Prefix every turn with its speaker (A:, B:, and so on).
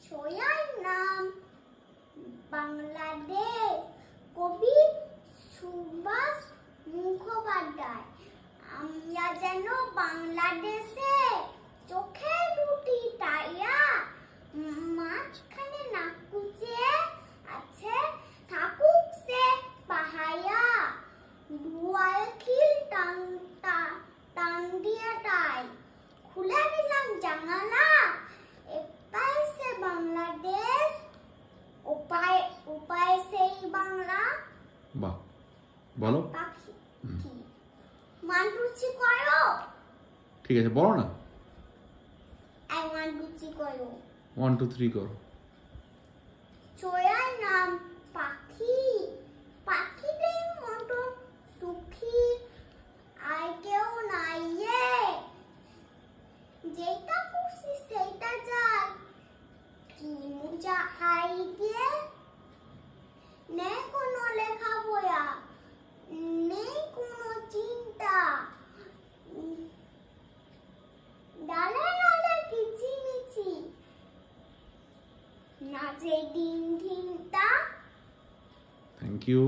A: ছয়ার নাম বাংলাদেশ, কবি সুভাষ মুখোপাধ্যায়। আমরা যেন বাংলাদেশে, চোখে দুটি তাইয়া, মাঝখানে নাক কুচিয়ে আছে থাকুক সে পাহায়া। দুয়ারে খিল টান দিয়ে তাই, খুলে দিলাম জানালা, একটাই সে বাংলাদেশ, উপায় সেই বাংলা।
B: বাহ, বলো।
A: পাখি কি মানরুচি করো?
B: ঠিক আছে, বলো না।
A: আই মানরুচি করো।
B: 1 2 3 করো।
A: ছয়ার নাম পাখি, পাখিদের মতো সুখী আর কেউ নাই রে, যেটা খুশি সেইটা যায়, কি মজা হাই দিয়ে। নেই কোনো লেখা বয়া, নেই কোনো চিন্তা, ডালে ডালে কিচিমিচি নাচে ডিম ঢিমটা।
B: Thank you.